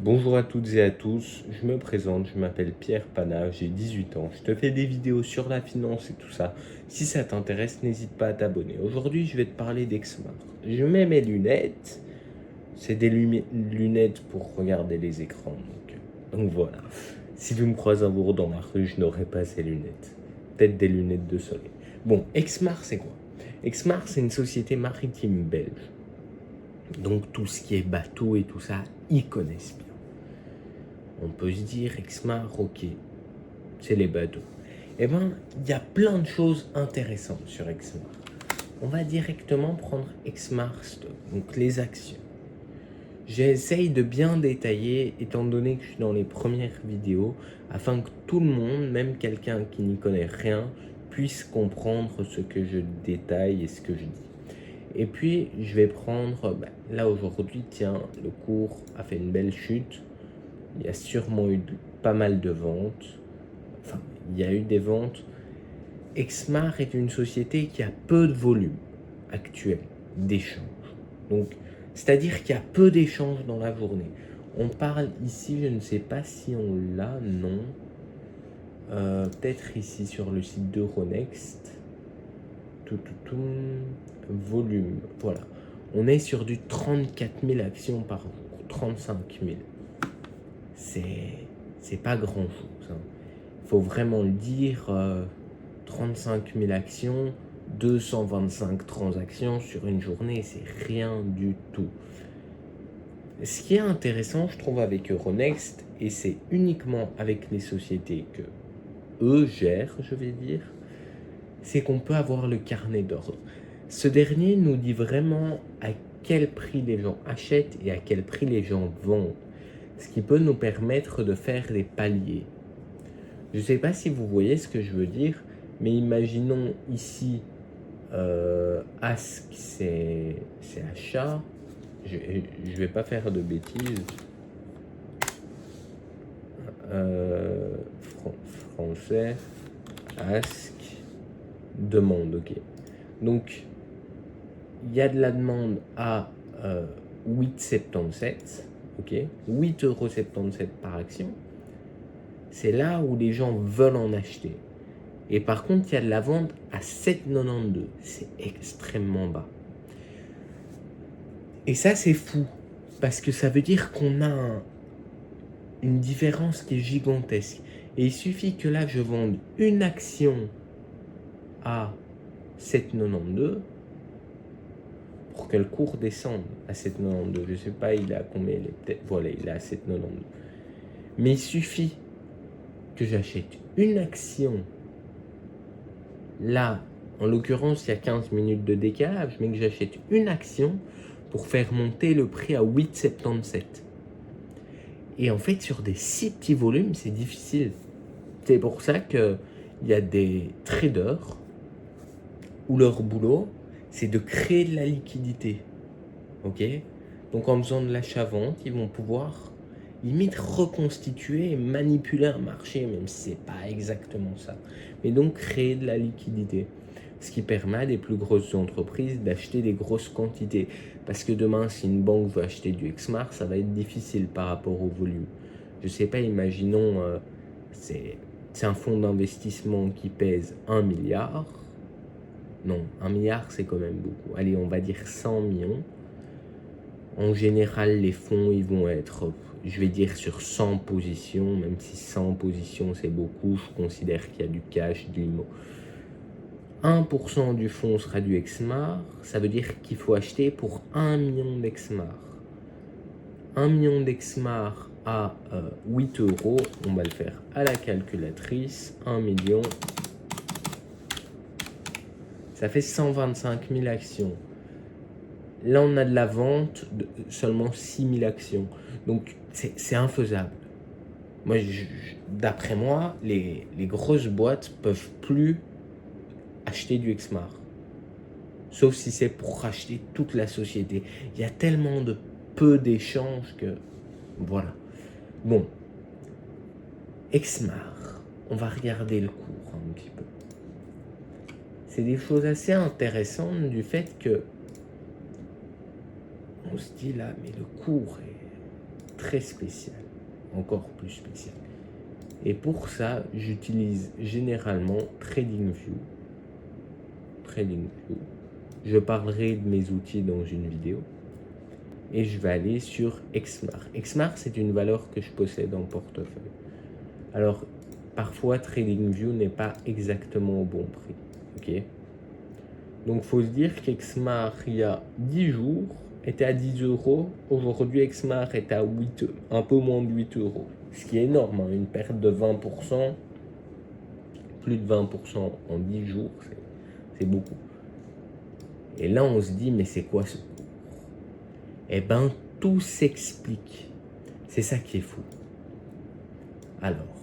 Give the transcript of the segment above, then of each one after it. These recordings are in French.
Bonjour à toutes et à tous, je me présente, je m'appelle Pierre Pana, j'ai 18 ans, je te fais des vidéos sur la finance et tout ça. Si ça t'intéresse, n'hésite pas à t'abonner. Aujourd'hui, je vais te parler d'Exmar. Je mets mes lunettes, c'est des lunettes pour regarder les écrans. Donc voilà, si tu me croises un jour dans la rue, je n'aurai pas ces lunettes. Peut-être des lunettes de soleil. Bon, Exmar, c'est quoi? Exmar, c'est une société maritime belge. Donc tout ce qui est bateau et tout ça, ils connaissent bien. On peut se dire, Exmar, ok, c'est les bateaux. Eh bien, il y a plein de choses intéressantes sur Exmar. On va directement prendre Exmar Stock, donc les actions. J'essaye de bien détailler, étant donné que je suis dans les premières vidéos, afin que tout le monde, même quelqu'un qui n'y connaît rien, puisse comprendre ce que je détaille et ce que je dis. Et puis, je vais prendre, là aujourd'hui, tiens, le cours a fait une belle chute. Il y a sûrement eu pas mal de ventes. Enfin, il y a eu des ventes. Exmar est une société qui a peu de volume actuel d'échanges. Donc, c'est-à-dire qu'il y a peu d'échanges dans la journée. On parle ici, je ne sais pas si on l'a, non. Peut-être ici sur le site d'Euronext. Volume, voilà. On est sur du 34 000 actions par jour, 35 000. C'est pas grand chose. Il faut vraiment le dire, 35 000 actions, 225 transactions sur une journée, c'est rien du tout. Ce qui est intéressant, je trouve, avec Euronext, et c'est uniquement avec les sociétés que eux gèrent, je vais dire, c'est qu'on peut avoir le carnet d'ordre. Ce dernier nous dit vraiment à quel prix les gens achètent et à quel prix les gens vendent, ce qui peut nous permettre de faire des paliers. Je ne sais pas si vous voyez ce que je veux dire, mais imaginons ici, Ask c'est achat, je ne vais pas faire de bêtises, français, Ask, demande, ok. Donc, il y a de la demande à 8,77, ok, 8,77 € par action. C'est là où les gens veulent en acheter. Et par contre, il y a de la vente à 7,92. C'est extrêmement bas. Et ça, c'est fou. Parce que ça veut dire qu'on a une différence qui est gigantesque. Et il suffit que là, je vende une action à 7,92 pour que le cours descende à 7,92. Je ne sais pas, il est à combien, voilà, il est à 7,92. Mais il suffit que j'achète une action. Là, en l'occurrence, il y a 15 minutes de décalage, mais que j'achète une action pour faire monter le prix à 8,77. Et en fait, sur des si petits volumes, c'est difficile. C'est pour ça qu'il y a des traders où leur boulot, c'est de créer de la liquidité. Ok ? Donc en faisant de l'achat-vente, ils vont pouvoir limite reconstituer et manipuler un marché, même si c'est pas exactement ça. Mais donc créer de la liquidité. Ce qui permet à des plus grosses entreprises d'acheter des grosses quantités. Parce que demain, si une banque veut acheter du Exmar, ça va être difficile par rapport au volume. Je sais pas, imaginons, c'est un fonds d'investissement qui pèse 1 milliard. Non, 1 milliard, c'est quand même beaucoup. Allez, on va dire 100 millions. En général, les fonds, ils vont être, je vais dire, sur 100 positions, même si 100 positions, c'est beaucoup, je considère qu'il y a du cash, de l'IMO. 1% du fonds sera du Exmar, ça veut dire qu'il faut acheter pour 1 million d'Exmar. 1 million d'Exmar à 8 €, on va le faire à la calculatrice, 1 million, ça fait 125 000 actions. Là, on a de la vente de seulement 6 000 actions. Donc, c'est infaisable. Moi, d'après moi, les grosses boîtes peuvent plus acheter du Exmar. Sauf si c'est pour racheter toute la société. Il y a tellement de peu d'échanges que... Voilà. Bon. Exmar. On va regarder le cours un petit peu. C'est des choses assez intéressantes du fait que... On se dit là, mais le cours est très spécial, encore plus spécial. Et pour ça, j'utilise généralement TradingView. Je parlerai de mes outils dans une vidéo. Et je vais aller sur Exmar. Exmar, c'est une valeur que je possède en portefeuille. Alors, parfois, TradingView n'est pas exactement au bon prix. Ok. Donc, il faut se dire qu'Exmar, il y a 10 jours, était à 10 euros. Aujourd'hui, Exmar est à 8, un peu moins de 8 euros. Ce qui est énorme, hein, une perte de 20%, plus de 20% en 10 jours, c'est beaucoup. Et là, on se dit, mais c'est quoi ce cours? Eh bien, tout s'explique. C'est ça qui est fou. Alors,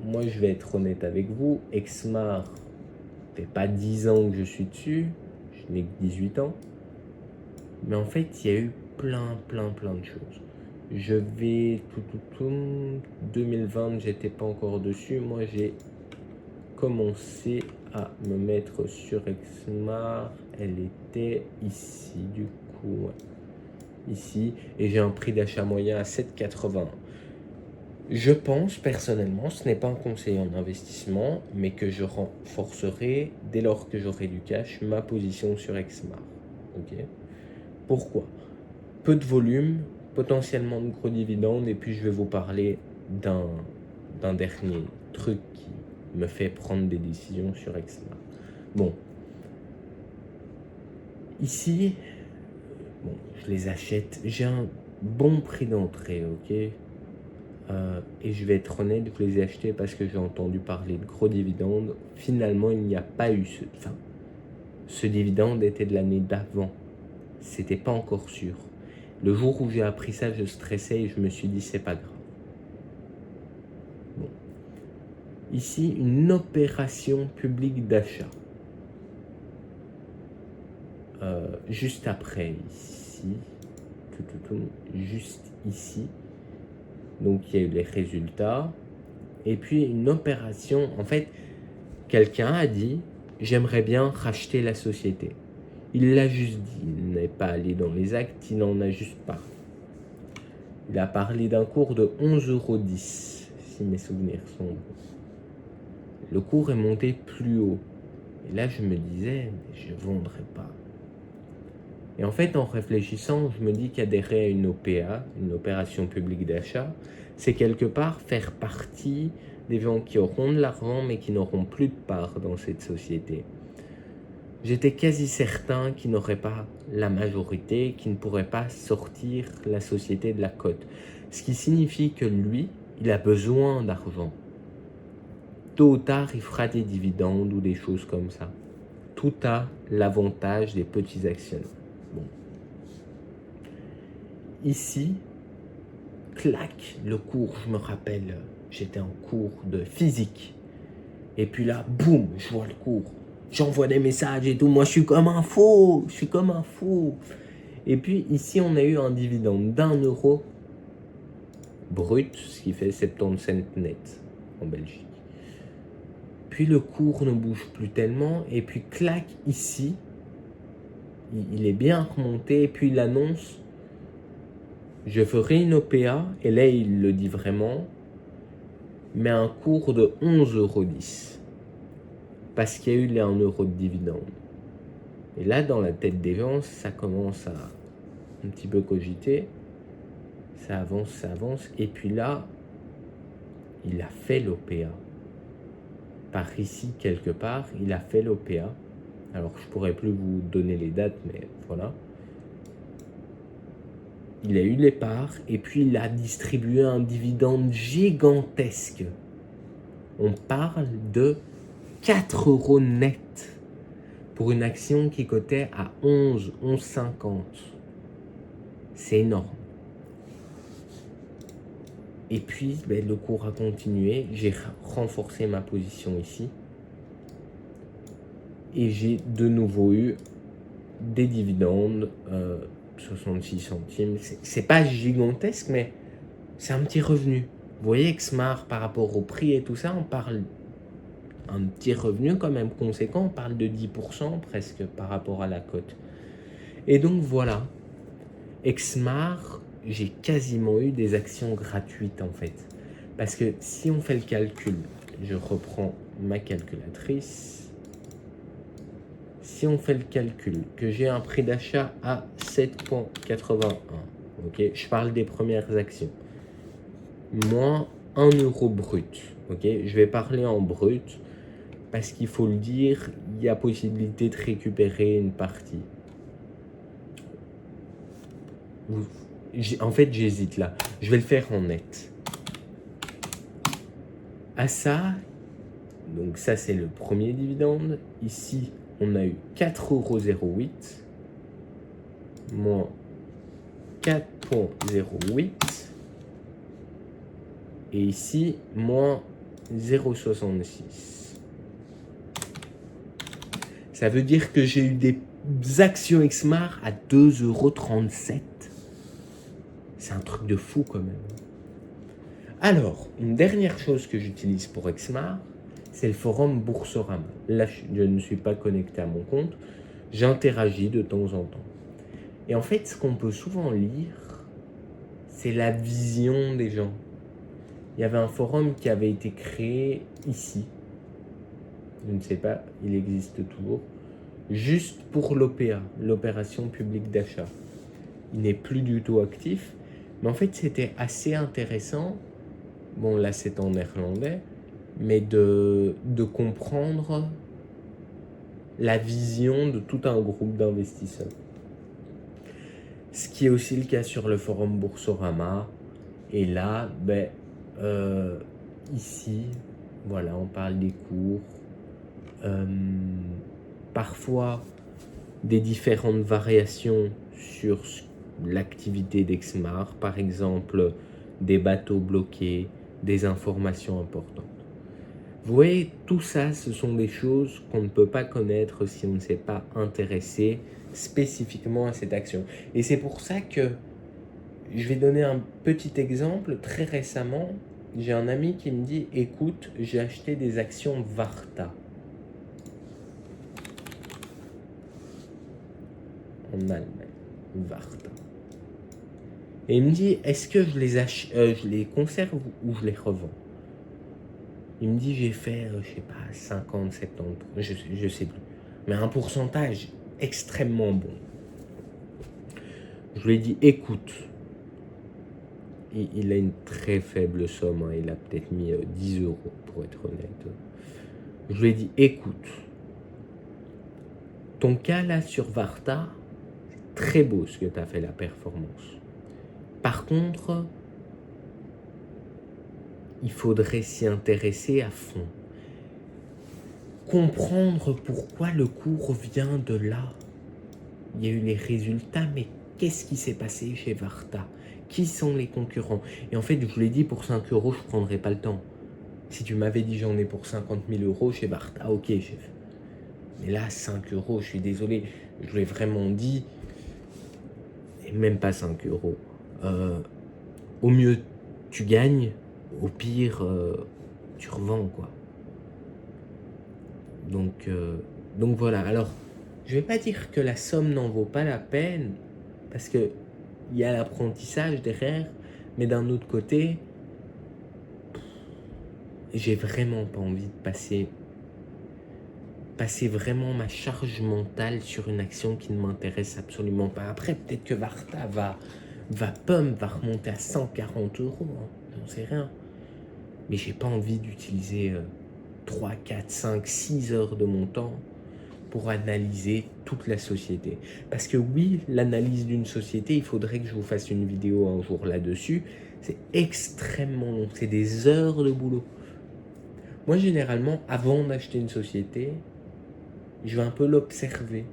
moi, je vais être honnête avec vous. Exmar, ça fait pas 10 ans que je suis dessus. Je n'ai que 18 ans. Mais en fait, il y a eu plein de choses. Je vais 2020, j'étais pas encore dessus. Moi, j'ai commencé à me mettre sur Exmar. Elle était ici, du coup, ici, et j'ai un prix d'achat moyen à 7,80. Je pense personnellement, ce n'est pas un conseil en investissement, mais que je renforcerai dès lors que j'aurai du cash ma position sur Exmar. Ok. Pourquoi? Peu de volume, potentiellement de gros dividendes, et puis je vais vous parler d'un dernier truc qui me fait prendre des décisions sur Exmar. Bon, ici, bon, je les achète, j'ai un bon prix d'entrée, ok. Et je vais être honnête, je les ai achetés parce que j'ai entendu parler de gros dividendes. Finalement, il n'y a pas eu ce dividende était de l'année d'avant. C'était pas encore sûr. Le jour où j'ai appris ça, je stressais et je me suis dit, c'est pas grave. Bon. Ici, une opération publique d'achat. Juste après, ici, juste ici. Donc, il y a eu les résultats. Et puis, une opération, en fait, quelqu'un a dit, j'aimerais bien racheter la société. Il l'a juste dit, il n'est pas allé dans les actes, il n'en a juste pas. Il a parlé d'un cours de 11,10 €, si mes souvenirs sont bons. Le cours est monté plus haut. Et là, je me disais, je ne vendrai pas. Et en fait, en réfléchissant, je me dis qu'adhérer à une OPA, une opération publique d'achat, c'est quelque part faire partie des gens qui auront de l'argent mais qui n'auront plus de part dans cette société. J'étais quasi certain qu'il n'aurait pas la majorité, qu'il ne pourrait pas sortir la société de la cote. Ce qui signifie que lui, il a besoin d'argent. Tôt ou tard, il fera des dividendes ou des choses comme ça. Tout a l'avantage des petits actionnaires. Bon. Ici, clac, le cours, je me rappelle, j'étais en cours de physique. Et puis là, boum, je vois le cours. J'envoie des messages et tout. Moi, je suis comme un fou. Et puis ici, on a eu un dividende d'1 € brut, ce qui fait 70 cents net en Belgique. Puis le cours ne bouge plus tellement. Et puis clac, ici, il est bien remonté. Et puis il annonce, je ferai une OPA. Et là, il le dit vraiment. Mais un cours de 11,10 €. Parce qu'il y a eu les 1 € de dividende. Et là, dans la tête des gens, ça commence à un petit peu cogiter. Ça avance. Et puis là, il a fait l'OPA. Par ici, quelque part, il a fait l'OPA. Alors, je pourrais plus vous donner les dates, mais voilà. Il a eu les parts et puis il a distribué un dividende gigantesque. On parle de 4 € net pour une action qui cotait à 11,50. C'est énorme. Et puis, le cours a continué. J'ai renforcé ma position ici. Et j'ai de nouveau eu des dividendes, 66 centimes. C'est pas gigantesque, mais c'est un petit revenu. Vous voyez, Exmar, par rapport au prix et tout ça, on parle un petit revenu quand même conséquent. On parle de 10% presque par rapport à la cote. Et donc voilà, Exmar, j'ai quasiment eu des actions gratuites en fait. Parce que si on fait le calcul, je reprends ma calculatrice. Si on fait le calcul, que j'ai un prix d'achat à 7,81, ok, je parle des premières actions, moins 1 euro brut, ok, je vais parler en brut, parce qu'il faut le dire, il y a possibilité de récupérer une partie. En fait, j'hésite là. Je vais le faire en net. À ça, donc ça c'est le premier dividende. Ici, on a eu 4,08 € moins 4,08. Et ici, moins 0,66. Ça veut dire que j'ai eu des actions Exmar à 2,37 €. C'est un truc de fou quand même. Alors, une dernière chose que j'utilise pour Exmar, c'est le forum Boursorama. Là, je ne suis pas connecté à mon compte. J'interagis de temps en temps. Et en fait, ce qu'on peut souvent lire, c'est la vision des gens. Il y avait un forum qui avait été créé ici. Je ne sais pas, il existe toujours. Juste pour l'OPA, l'opération publique d'achat. Il n'est plus du tout actif. Mais en fait, c'était assez intéressant. Bon, là, c'est en néerlandais. Mais de comprendre la vision de tout un groupe d'investisseurs. Ce qui est aussi le cas sur le forum Boursorama. Et là, ici, voilà, on parle des cours. Parfois, des différentes variations sur l'activité d'Exmar. Par exemple, des bateaux bloqués, des informations importantes. Vous voyez, tout ça, ce sont des choses qu'on ne peut pas connaître si on ne s'est pas intéressé spécifiquement à cette action. Et c'est pour ça que je vais donner un petit exemple. Très récemment, j'ai un ami qui me dit « Écoute, j'ai acheté des actions Varta. » En Allemagne, Varta. Et il me dit « Est-ce que je les conserve ou je les revends ?» Il me dit, j'ai fait, je sais pas, 50, 70, je sais plus. Mais un pourcentage extrêmement bon. Je lui ai dit, écoute, il a une très faible somme, hein, il a peut-être mis 10 € pour être honnête. Je lui ai dit, écoute, ton cas là sur Varta, c'est très beau ce que tu as fait, la performance. Par contre, il faudrait s'y intéresser à fond. Comprendre pourquoi le cours vient de là. Il y a eu les résultats, mais qu'est-ce qui s'est passé chez Varta? Qui sont les concurrents? Et en fait, je vous l'ai dit, pour 5 €, je ne prendrais pas le temps. Si tu m'avais dit j'en ai pour 50 000 € chez Varta, ok, chef. Mais là, 5 €, je suis désolé, je l'ai vraiment dit, et même pas 5 €. Au mieux, tu gagnes, au pire, tu revends, quoi. Donc voilà. Alors, je vais pas dire que la somme n'en vaut pas la peine, parce que il y a l'apprentissage derrière, mais d'un autre côté, j'ai vraiment pas envie de passer vraiment ma charge mentale sur une action qui ne m'intéresse absolument pas. Après, peut-être que Varta va remonter à 140 €, hein, j'en sais rien. Mais j'ai pas envie d'utiliser 3, 4, 5, 6 heures de mon temps pour analyser toute la société. Parce que oui, l'analyse d'une société, il faudrait que je vous fasse une vidéo un jour là-dessus. C'est extrêmement long, c'est des heures de boulot. Moi, généralement, avant d'acheter une société, je vais un peu l'observer.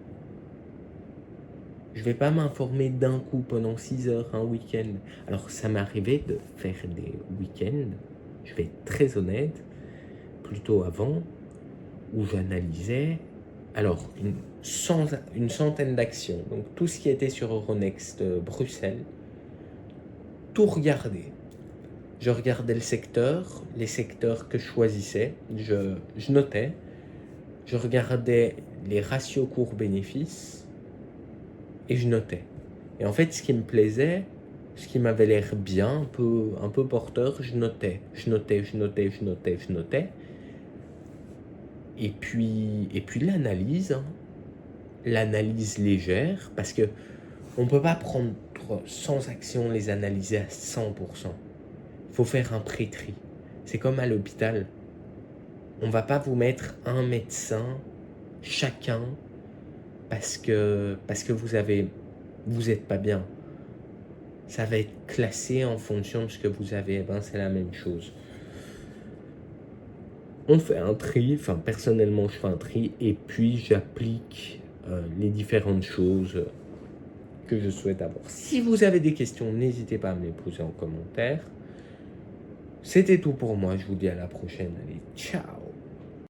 Je vais pas m'informer d'un coup pendant 6 heures, un week-end. Alors, ça m'est arrivé de faire des week-ends, je vais être très honnête, plutôt avant, où j'analysais alors une centaine d'actions. Donc, tout ce qui était sur Euronext Bruxelles, tout regarder. Je regardais le secteur, les secteurs que je choisissais, je notais. Je regardais les ratios cours-bénéfices et je notais. Et en fait, ce qui me plaisait, ce qui m'avait l'air bien, un peu porteur, je notais. Et puis l'analyse, hein. L'analyse légère, parce que on peut pas prendre sans action les analyser à 100%. Il faut faire un pré-tri. C'est comme à l'hôpital. On va pas vous mettre un médecin chacun parce que vous êtes pas bien. Ça va être classé en fonction de ce que vous avez. C'est la même chose. On fait un tri, personnellement je fais un tri et puis j'applique les différentes choses que je souhaite avoir. Si vous avez des questions, n'hésitez pas à me les poser en commentaire. C'était tout pour moi, je vous dis à la prochaine. Allez, ciao!